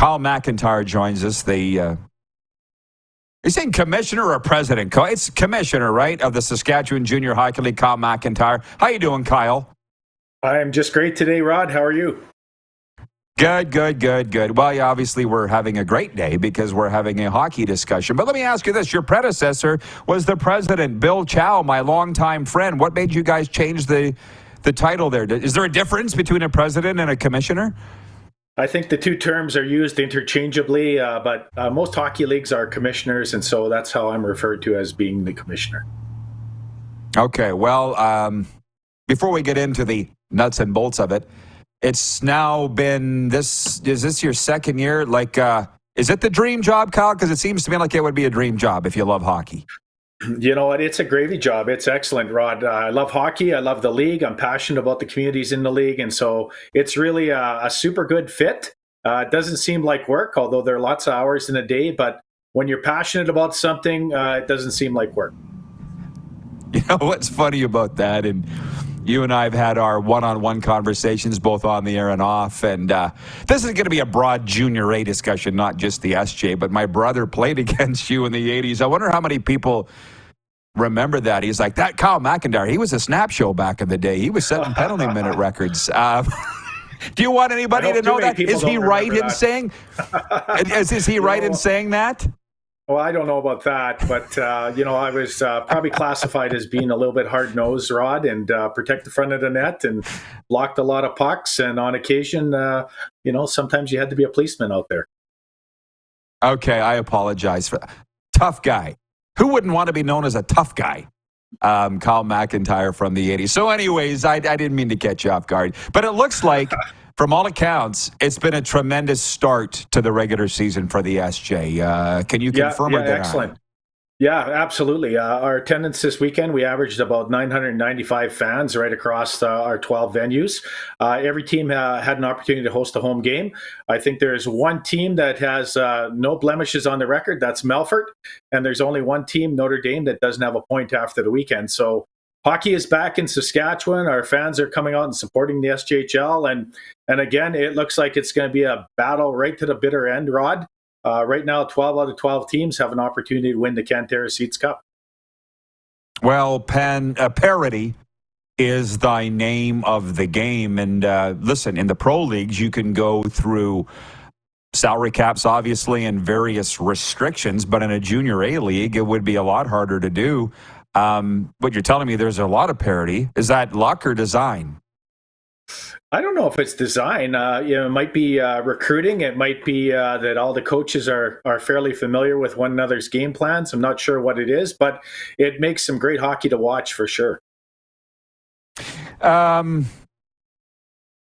Kyle McIntyre joins us. You're saying commissioner or president? It's commissioner, right, of the Saskatchewan Junior Hockey League, Kyle McIntyre. How you doing, Kyle? I'm just great today, Rod. How are you? Good. Well, yeah, obviously we're having a great day because we're having a hockey discussion. But let me ask you this. Your predecessor was the president, Bill Chow, my longtime friend. What made you guys change the title there? Is there a difference between a president and a commissioner? I think the two terms are used interchangeably, but most hockey leagues are commissioners, and so that's how I'm referred to, as being the commissioner. Okay, well, before we get into the nuts and bolts of it, it's now been is this your second year? Is it the dream job, Kyle? Because it seems to me like it would be a dream job if you love hockey. You know what? It's a gravy job. It's excellent, Rod. I love hockey. I love the league. I'm passionate about the communities in the league. And so it's really a super good fit. It doesn't seem like work, although there are lots of hours in a day. But when you're passionate about something, it doesn't seem like work. You know what's funny about that? And you and I have had our one-on-one conversations, both on the air and off. And this is going to be a broad Junior A discussion, not just the SJ. But my brother played against you in the 80s. I wonder how many people remember that. He's like, that Kyle McIntyre, he was a snap show back in the day. He was setting penalty minute records. Do you want anybody to know that? Is he right in saying? Is he right in saying that? Well, I don't know about that, but I was probably classified as being a little bit hard-nosed, Rod, and protect the front of the net and blocked a lot of pucks. And on occasion, sometimes you had to be a policeman out there. Okay, I apologize for that. Tough guy. Who wouldn't want to be known as a tough guy? Kyle McIntyre from the 80s. So anyways, I didn't mean to catch you off guard. But it looks like, from all accounts, it's been a tremendous start to the regular season for the SJ. Can you confirm or deny? Excellent. Yeah, absolutely. Our attendance this weekend, we averaged about 995 fans right across our 12 venues. Every team had an opportunity to host a home game. I think there's one team that has no blemishes on the record. That's Melfort. And there's only one team, Notre Dame, that doesn't have a point after the weekend. So hockey is back in Saskatchewan. Our fans are coming out and supporting the SJHL. And again, it looks like it's going to be a battle right to the bitter end, Rod. Right now, 12 out of 12 teams have an opportunity to win the Cantera Seats Cup. Well, parity is thy name of the game. And listen, in the pro leagues, you can go through salary caps, obviously, and various restrictions. But in a Junior A league, it would be a lot harder to do. But you're telling me there's a lot of parity. Is that luck or design? I don't know if it's design. It might be recruiting. It might be that all the coaches are fairly familiar with one another's game plans. I'm not sure what it is, but it makes some great hockey to watch for sure.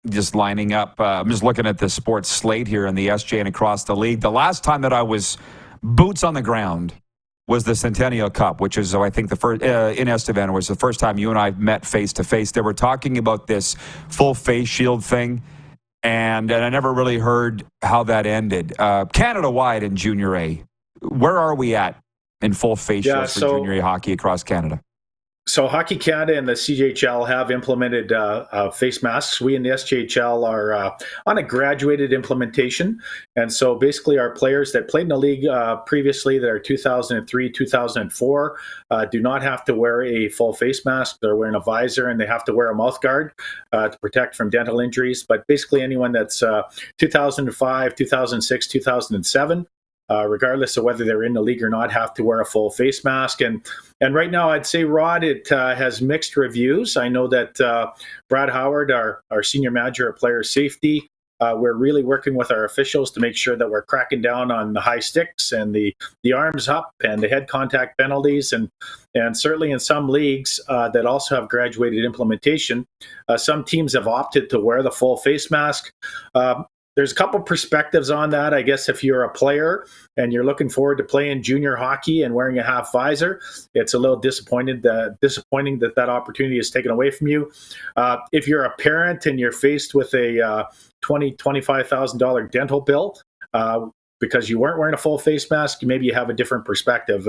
Just lining up. I'm just looking at the sports slate here in the SJ and across the league. The last time that I was boots on the ground was the Centennial Cup, which is, I think, the first in Estevan. Was the first time you and I met face to face. They were talking about this full face shield thing, and I never really heard how that ended. Canada-wide in Junior A, where are we at in full face shields for Junior A hockey across Canada? So Hockey Canada and the CJHL have implemented face masks. We in the SJHL are on a graduated implementation. And so basically our players that played in the league previously that are 2003, 2004 do not have to wear a full face mask. They're wearing a visor and they have to wear a mouth guard to protect from dental injuries. But basically anyone that's 2005, 2006, 2007, regardless of whether they're in the league or not, have to wear a full face mask. And right now, I'd say, Rod, it has mixed reviews. I know that Brad Howard, our senior manager of player safety, we're really working with our officials to make sure that we're cracking down on the high sticks and the arms up and the head contact penalties. And certainly in some leagues that also have graduated implementation, some teams have opted to wear the full face mask. There's a couple perspectives on that. I guess if you're a player and you're looking forward to playing junior hockey and wearing a half visor, it's a little disappointing that opportunity is taken away from you. If you're a parent and you're faced with a $25,000 dental bill because you weren't wearing a full face mask, maybe you have a different perspective.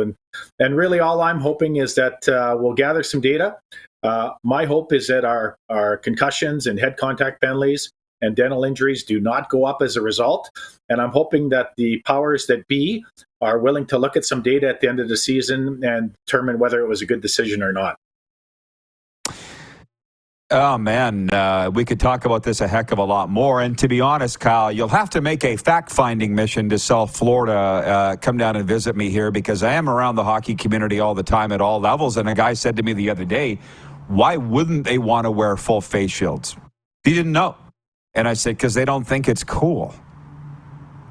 And really all I'm hoping is that we'll gather some data. My hope is that our concussions and head contact penalties and dental injuries do not go up as a result. And I'm hoping that the powers that be are willing to look at some data at the end of the season and determine whether it was a good decision or not. Oh, man, we could talk about this a heck of a lot more. And to be honest, Kyle, you'll have to make a fact-finding mission to South Florida. Come down and visit me here, because I am around the hockey community all the time at all levels. And a guy said to me the other day, why wouldn't they want to wear full face shields? He didn't know. And I said, because they don't think it's cool.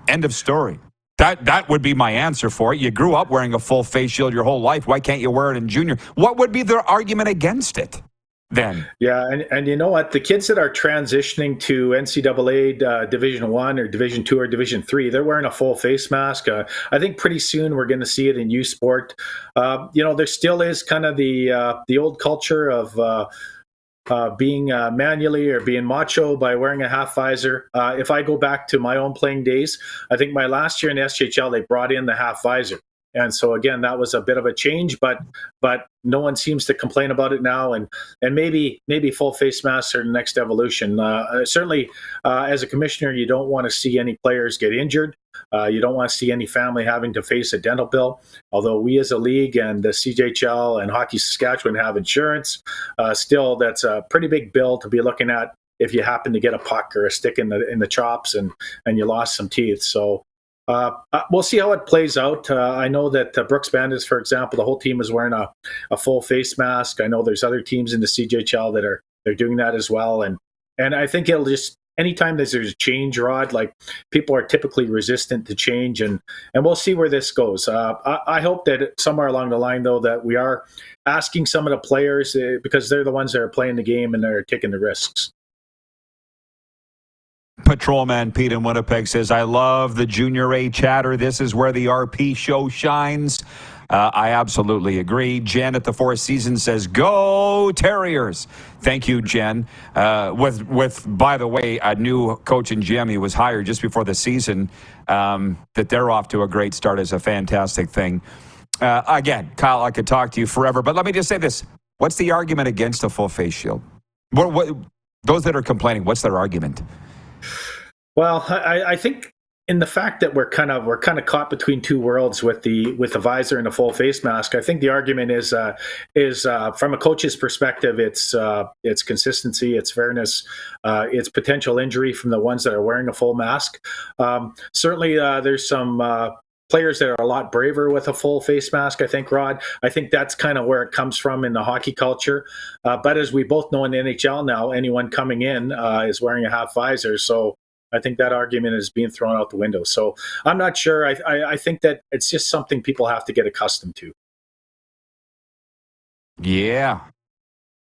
End of story. That would be my answer for it. You grew up wearing a full face shield your whole life. Why can't you wear it in junior? What would be their argument against it then? Yeah, and you know what? The kids that are transitioning to NCAA Division I or Division II or Division III, they're wearing a full face mask. I think pretty soon we're going to see it in youth sport. There still is kind of the old culture of being manually or being macho by wearing a half visor. If I go back to my own playing days, I think my last year in the SJHL, they brought in the half visor. And so again, that was a bit of a change, but no one seems to complain about it now. And maybe full face masks are the next evolution. Certainly, as a commissioner, you don't want to see any players get injured. You don't want to see any family having to face a dental bill. Although we as a league and the CJHL and Hockey Saskatchewan have insurance, still that's a pretty big bill to be looking at if you happen to get a puck or a stick in the chops and you lost some teeth. So. We'll see how it plays out. I know that Brooks Bandits, for example, the whole team is wearing a full face mask. I know there's other teams in the CJHL that they're doing that as well. And I think it'll just, anytime there's a change, Rod, like people are typically resistant to change, and we'll see where this goes. I hope that somewhere along the line, though, that we are asking some of the players, because they're the ones that are playing the game and they're taking the risks. Patrolman Pete in Winnipeg says, I love the Junior A chatter. This is where the RP show shines. I absolutely agree. Jen at the Four Seasons says, go Terriers. Thank you, Jen. With by the way, a new coach and GM, he was hired just before the season, that they're off to a great start is a fantastic thing. Again, Kyle, I could talk to you forever, but let me just say this. What's the argument against a full face shield? What those that are complaining, what's their argument? Well, I think in the fact that we're kind of caught between two worlds with the visor and a full face mask, I think the argument is from a coach's perspective, it's consistency, it's fairness, it's potential injury from the ones that are wearing a full mask. Certainly, there's some players that are a lot braver with a full face mask, I think, Rod. I think that's kind of where it comes from in the hockey culture. But as we both know in the NHL now, anyone coming in is wearing a half visor. So I think that argument is being thrown out the window. So I'm not sure. I think that it's just something people have to get accustomed to. Yeah.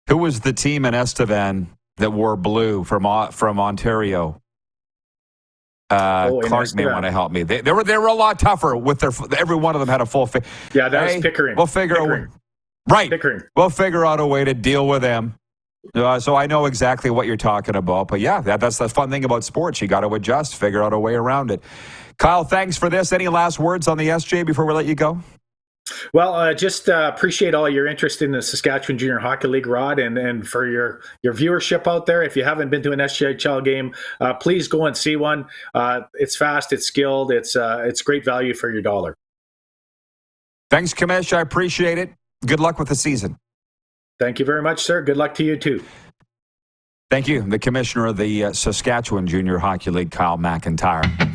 Who was the team in Estevan that wore blue from Ontario? Clark may want to help me. They were a lot tougher with every one of them had a full face. Yeah, that was Pickering. We'll figure Pickering. Right. Pickering. We'll figure out a way to deal with them. So I know exactly what you're talking about. But yeah, that's the fun thing about sports. You got to adjust, figure out a way around it. Kyle, thanks for this. Any last words on the SJ before we let you go? Well, just appreciate all your interest in the Saskatchewan Junior Hockey League, Rod, and for your viewership out there. If you haven't been to an SJHL game, please go and see one. It's fast, it's skilled, it's great value for your dollar. Thanks, Kamish. I appreciate it. Good luck with the season. Thank you very much, sir. Good luck to you, too. Thank you. The commissioner of the Saskatchewan Junior Hockey League, Kyle McIntyre.